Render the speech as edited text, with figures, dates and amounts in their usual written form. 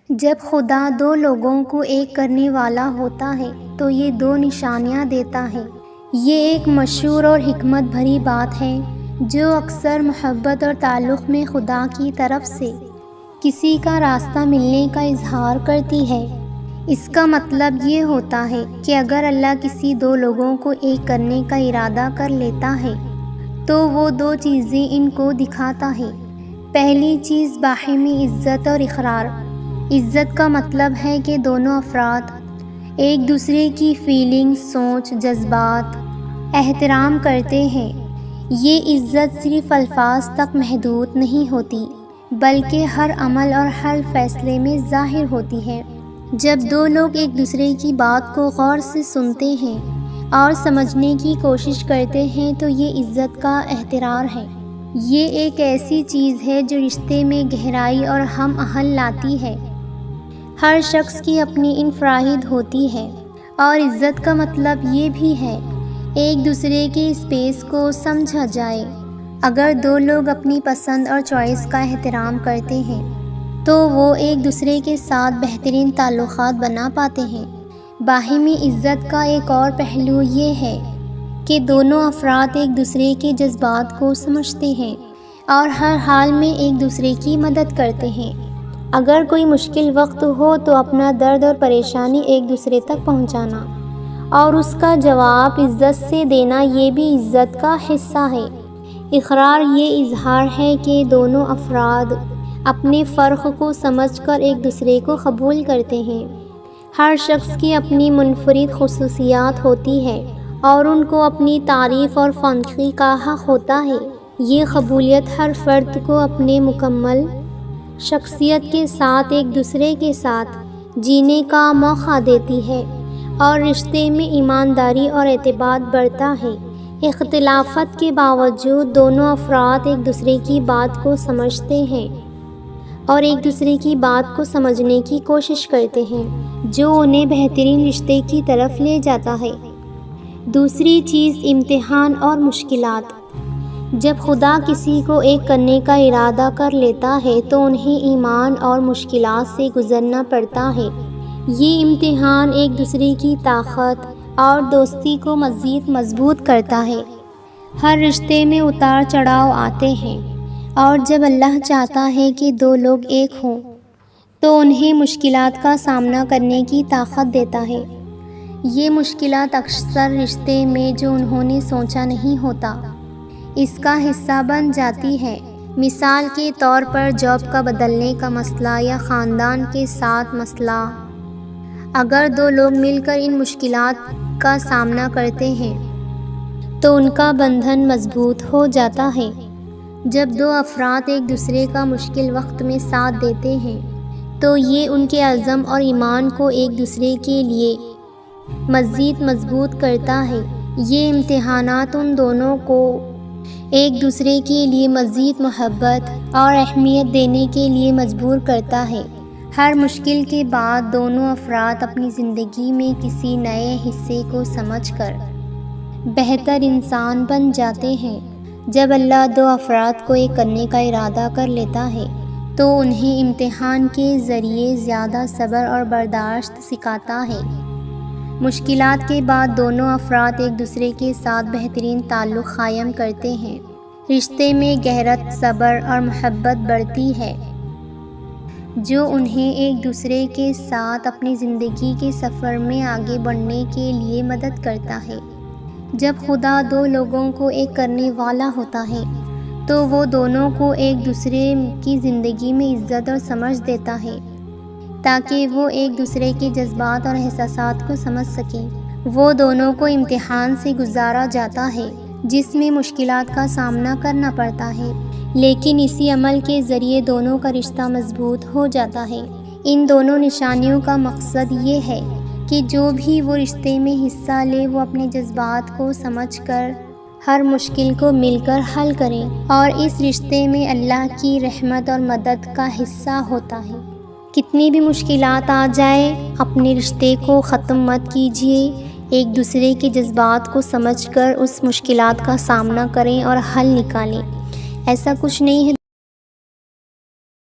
جب خدا دو لوگوں کو ایک کرنے والا ہوتا ہے تو یہ دو نشانیاں دیتا ہے۔ یہ ایک مشہور اور حکمت بھری بات ہے جو اکثر محبت اور تعلق میں خدا کی طرف سے کسی کا راستہ ملنے کا اظہار کرتی ہے۔ اس کا مطلب یہ ہوتا ہے کہ اگر اللہ کسی دو لوگوں کو ایک کرنے کا ارادہ کر لیتا ہے تو وہ دو چیزیں ان کو دکھاتا ہے۔ پہلی چیز باہمی عزت اور اقرار۔ عزت کا مطلب ہے کہ دونوں افراد ایک دوسرے کی فیلنگز، سوچ، جذبات احترام کرتے ہیں۔ یہ عزت صرف الفاظ تک محدود نہیں ہوتی بلکہ ہر عمل اور ہر فیصلے میں ظاہر ہوتی ہے۔ جب دو لوگ ایک دوسرے کی بات کو غور سے سنتے ہیں اور سمجھنے کی کوشش کرتے ہیں تو یہ عزت کا احترام ہے۔ یہ ایک ایسی چیز ہے جو رشتے میں گہرائی اور ہم آہنگی لاتی ہے۔ ہر شخص کی اپنی انفرادیت ہوتی ہے اور عزت کا مطلب یہ بھی ہے ایک دوسرے کے اسپیس کو سمجھا جائے۔ اگر دو لوگ اپنی پسند اور چوائس کا احترام کرتے ہیں تو وہ ایک دوسرے کے ساتھ بہترین تعلقات بنا پاتے ہیں۔ باہمی عزت کا ایک اور پہلو یہ ہے کہ دونوں افراد ایک دوسرے کے جذبات کو سمجھتے ہیں اور ہر حال میں ایک دوسرے کی مدد کرتے ہیں۔ اگر کوئی مشکل وقت ہو تو اپنا درد اور پریشانی ایک دوسرے تک پہنچانا اور اس کا جواب عزت سے دینا یہ بھی عزت کا حصہ ہے۔ اقرار یہ اظہار ہے کہ دونوں افراد اپنے فرق کو سمجھ کر ایک دوسرے کو قبول کرتے ہیں۔ ہر شخص کی اپنی منفرد خصوصیات ہوتی ہے اور ان کو اپنی تعریف اور تنقید کا حق ہوتا ہے۔ یہ قبولیت ہر فرد کو اپنے مکمل شخصیت کے ساتھ ایک دوسرے کے ساتھ جینے کا موقع دیتی ہے اور رشتے میں ایمانداری اور اعتماد بڑھتا ہے۔ اختلافات کے باوجود دونوں افراد ایک دوسرے کی بات کو سمجھتے ہیں اور ایک دوسرے کی بات کو سمجھنے کی کوشش کرتے ہیں جو انہیں بہترین رشتے کی طرف لے جاتا ہے۔ دوسری چیز امتحان اور مشکلات۔ جب خدا کسی کو ایک کرنے کا ارادہ کر لیتا ہے تو انہیں ایمان اور مشکلات سے گزرنا پڑتا ہے۔ یہ امتحان ایک دوسرے کی طاقت اور دوستی کو مزید مضبوط کرتا ہے۔ ہر رشتے میں اتار چڑھاؤ آتے ہیں اور جب اللہ چاہتا ہے کہ دو لوگ ایک ہوں تو انہیں مشکلات کا سامنا کرنے کی طاقت دیتا ہے۔ یہ مشکلات اکثر رشتے میں جو انہوں نے سوچا نہیں ہوتا اس کا حصہ بن جاتی ہے۔ مثال کے طور پر جاب کا بدلنے کا مسئلہ یا خاندان کے ساتھ مسئلہ۔ اگر دو لوگ مل کر ان مشکلات کا سامنا کرتے ہیں تو ان کا بندھن مضبوط ہو جاتا ہے۔ جب دو افراد ایک دوسرے کا مشکل وقت میں ساتھ دیتے ہیں تو یہ ان کے عزم اور ایمان کو ایک دوسرے کے لیے مزید مضبوط کرتا ہے۔ یہ امتحانات ان دونوں کو ایک دوسرے کے لیے مزید محبت اور اہمیت دینے کے لیے مجبور کرتا ہے۔ ہر مشکل کے بعد دونوں افراد اپنی زندگی میں کسی نئے حصے کو سمجھ کر بہتر انسان بن جاتے ہیں۔ جب اللہ دو افراد کو ایک کرنے کا ارادہ کر لیتا ہے تو انہیں امتحان کے ذریعے زیادہ صبر اور برداشت سکھاتا ہے۔ مشکلات کے بعد دونوں افراد ایک دوسرے کے ساتھ بہترین تعلق قائم کرتے ہیں۔ رشتے میں گہرت، صبر اور محبت بڑھتی ہے جو انہیں ایک دوسرے کے ساتھ اپنی زندگی کے سفر میں آگے بڑھنے کے لیے مدد کرتا ہے۔ جب خدا دو لوگوں کو ایک کرنے والا ہوتا ہے تو وہ دونوں کو ایک دوسرے کی زندگی میں عزت اور سمجھ دیتا ہے تاکہ وہ ایک دوسرے کے جذبات اور احساسات کو سمجھ سکیں۔ وہ دونوں کو امتحان سے گزارا جاتا ہے جس میں مشکلات کا سامنا کرنا پڑتا ہے، لیکن اسی عمل کے ذریعے دونوں کا رشتہ مضبوط ہو جاتا ہے۔ ان دونوں نشانیوں کا مقصد یہ ہے کہ جو بھی وہ رشتے میں حصہ لے وہ اپنے جذبات کو سمجھ کر ہر مشکل کو مل کر حل کریں اور اس رشتے میں اللہ کی رحمت اور مدد کا حصہ ہوتا ہے۔ کتنی بھی مشکلات آ جائے اپنے رشتے کو ختم مت کیجیے۔ ایک دوسرے کے جذبات کو سمجھ کر اس مشکلات کا سامنا کریں اور حل نکالیں۔ ایسا کچھ نہیں ہے